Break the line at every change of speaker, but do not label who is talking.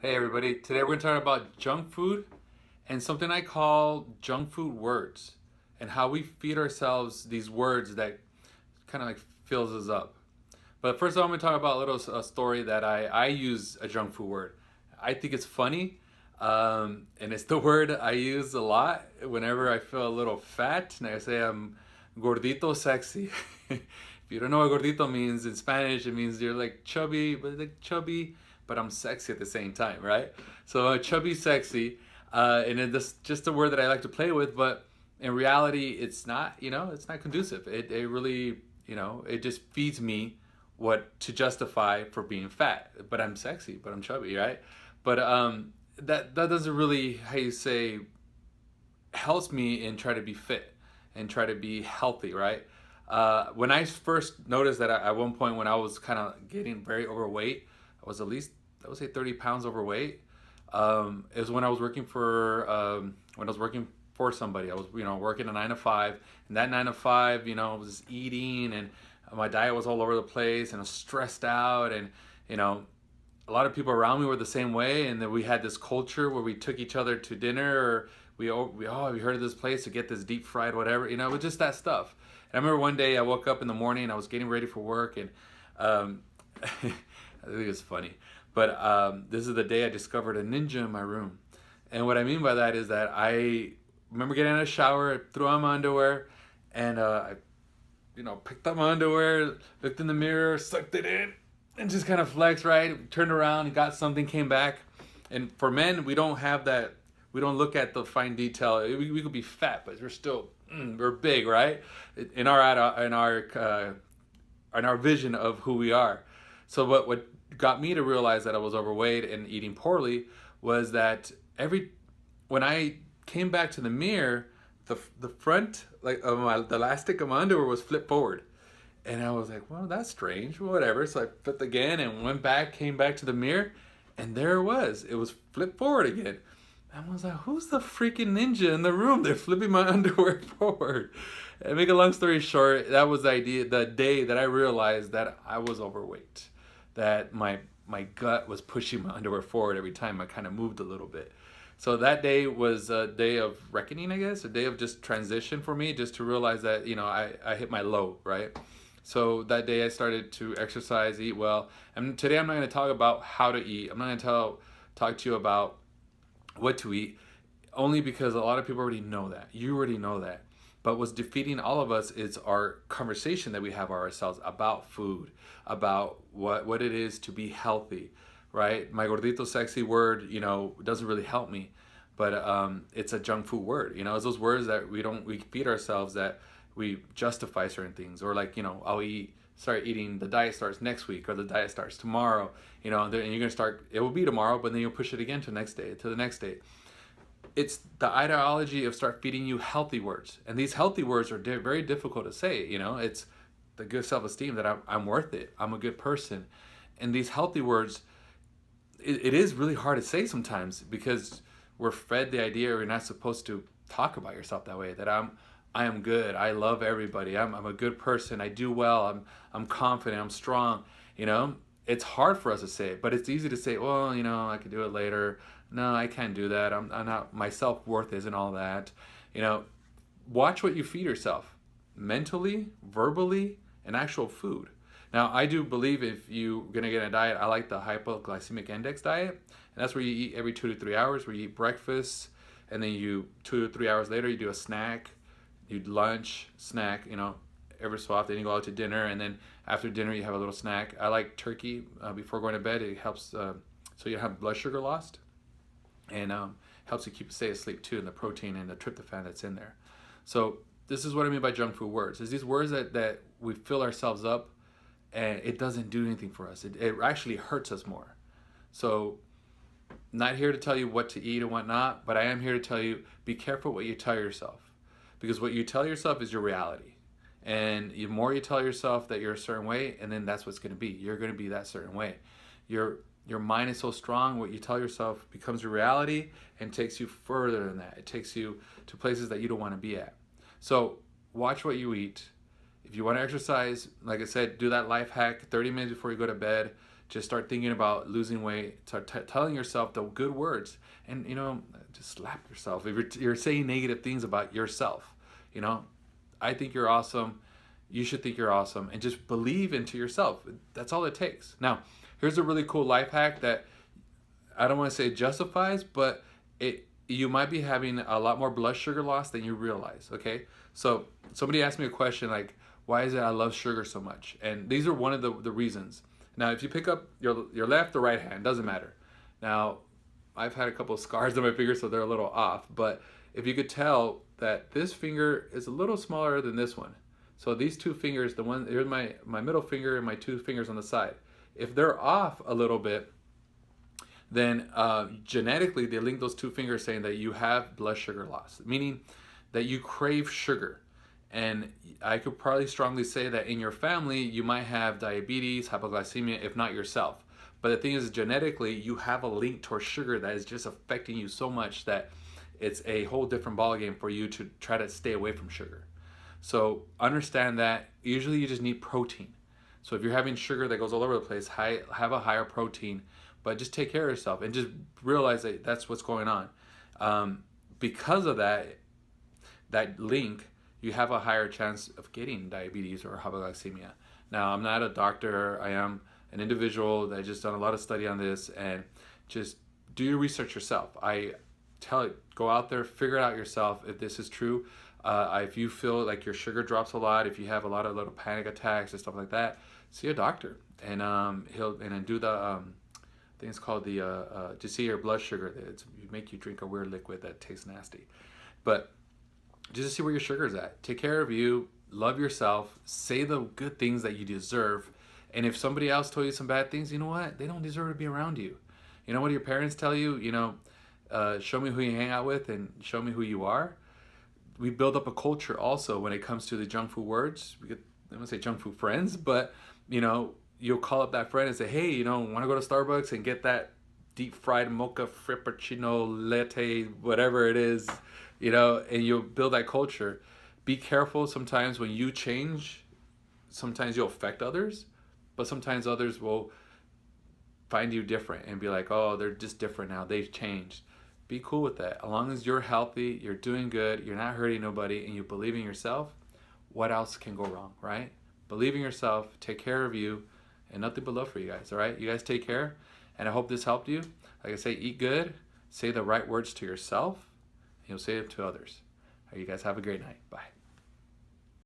Hey everybody, today we're going to talk about junk food and something I call junk food words and how we feed ourselves these words that kind of like fills us up. But first I'm going to talk about a little story that I use a junk food word. I think it's funny, and it's the word I use a lot whenever I feel a little fat, and I say I'm gordito sexy. If you don't know what gordito means in Spanish, it means you're like chubby, but I'm sexy at the same time, right? So chubby sexy, and it's just a word that I like to play with, but in reality, it's not. It's not conducive. It really, it just feeds me what to justify for being fat. But I'm sexy, but I'm chubby, right? But that doesn't really, how you say, helps me in try to be fit and try to be healthy, right? When I first noticed that at one point when I was kind of getting very overweight, I was at least, I would say, 30 pounds overweight. It was when I was working for somebody. I was, working a 9 to 5, and that 9 to 5, I was just eating, and my diet was all over the place, and I was stressed out, and you know, a lot of people around me were the same way, and then we had this culture where we took each other to dinner, or we heard of this place to get this deep fried whatever, it was just that stuff. And I remember one day I woke up in the morning, I was getting ready for work, and I think it's funny, but this is the day I discovered a ninja in my room. And what I mean by that is that I remember getting out of the shower, threw on my underwear, and I picked up my underwear, looked in the mirror, sucked it in, and just kind of flexed, right? Turned around and got something, came back. And for men, we don't have that. We don't look at the fine detail. We could be fat, but we're still we're big, right? In our vision of who we are. So what got me to realize that I was overweight and eating poorly was that every when I came back to the mirror, the front like of the elastic of my underwear was flipped forward. And I was like, well, that's strange. Well, whatever. So I flipped again and went back, came back to the mirror, and there it was. It was flipped forward again. And I was like, who's the freaking ninja in the room? They're flipping my underwear forward. And make a long story short, that was the day that I realized that I was overweight. That my gut was pushing my underwear forward every time I kind of moved a little bit. So that day was a day of reckoning, I guess, a day of just transition for me, just to realize that, I hit my low, right? So that day I started to exercise, eat well. And today I'm not going to talk about how to eat. I'm not going to talk to you about what to eat, only because a lot of people already know that. You already know that. But what's defeating all of us is our conversation that we have ourselves about food, about what it is to be healthy, right? My gordito sexy word, doesn't really help me, but it's a junk food word. It's those words that we feed ourselves, that we justify certain things, or like, start eating, the diet starts next week, or the diet starts tomorrow, and you're gonna start, it will be tomorrow, but then you'll push it again to the next day, It's the ideology of start feeding you healthy words, and these healthy words are very difficult to say. It's the good self-esteem that I'm worth it, I'm a good person. And these healthy words, it is really hard to say sometimes, because we're fed the idea you're not supposed to talk about yourself that way, that I am good, I love everybody, I'm a good person, I do well, I'm confident, I'm strong. It's hard for us to say it, but it's easy to say, well, I could do it later. No, I can't do that. I'm not, my self-worth isn't all that. You know, Watch what you feed yourself, mentally, verbally, and actual food. Now, I do believe if you're gonna get a diet, I like the hypoglycemic index diet, and that's where you eat every 2 to 3 hours, where you eat breakfast, and then 2 to 3 hours later you do a snack, you lunch, snack, every so often you go out to dinner, and then after dinner you have a little snack. I like turkey before going to bed. It helps so you have blood sugar lost, and helps you stay asleep too, and the protein and the tryptophan that's in there. So this is what I mean by junk food words. Is these words that we fill ourselves up, and it doesn't do anything for us. It actually hurts us more. So, not here to tell you what to eat and what not, but I am here to tell you, be careful what you tell yourself, because what you tell yourself is your reality. And the more you tell yourself that you're a certain way, and then that's what's going to be. You're going to be that certain way. Your mind is so strong, what you tell yourself becomes your reality, and takes you further than that. It takes you to places that you don't want to be at. So watch what you eat. If you want to exercise, like I said, do that life hack 30 minutes before you go to bed. Just start thinking about losing weight. Start telling yourself the good words, and just slap yourself if you're saying negative things about yourself. I think you're awesome. You should think you're awesome, and just believe into yourself. That's all it takes. Now, here's a really cool life hack that I don't want to say justifies, but you might be having a lot more blood sugar loss than you realize. Okay, so somebody asked me a question like, why is it I love sugar so much? And these are one of the reasons. Now, if you pick up your left or right hand, doesn't matter. Now, I've had a couple of scars on my fingers, so they're a little off. But if you could tell that this finger is a little smaller than this one. So these two fingers, here's my middle finger and my two fingers on the side. If they're off a little bit, then genetically they link those two fingers saying that you have blood sugar loss, meaning that you crave sugar. And I could probably strongly say that in your family, you might have diabetes, hypoglycemia, if not yourself. But the thing is, genetically, you have a link towards sugar that is just affecting you so much that it's a whole different ballgame for you to try to stay away from sugar. So understand that usually you just need protein. So if you're having sugar that goes all over the place, have a higher protein, but just take care of yourself and just realize that that's what's going on. Because of that link, you have a higher chance of getting diabetes or hypoglycemia. Now, I'm not a doctor. I am an individual that just done a lot of study on this, and just do your research yourself. I tell you, go out there, figure it out yourself if this is true. If you feel like your sugar drops a lot, if you have a lot of little panic attacks and stuff like that, see a doctor, and he'll do the I think it's called the to see your blood sugar. You make you drink a weird liquid that tastes nasty, but just to see where your sugar is at. Take care of you, love yourself, say the good things that you deserve. And if somebody else told you some bad things, you know what? They don't deserve to be around you. You know what your parents tell you? Show me who you hang out with and show me who you are. We build up a culture also when it comes to the junk food words. I don't want to say junk food friends, but you'll call up that friend and say, hey, want to go to Starbucks and get that deep fried mocha frappuccino latte, whatever it is, and you'll build that culture. Be careful sometimes when you change, sometimes you'll affect others, but sometimes others will find you different and be like, oh, they're just different now, they've changed. Be cool with that. As long as you're healthy, you're doing good, you're not hurting nobody, and you believe in yourself, what else can go wrong, right? Believe in yourself, take care of you, and nothing but love for you guys, all right? You guys take care, and I hope this helped you. Like I say, eat good, say the right words to yourself, and you'll say it to others. All right, you guys have a great night. Bye.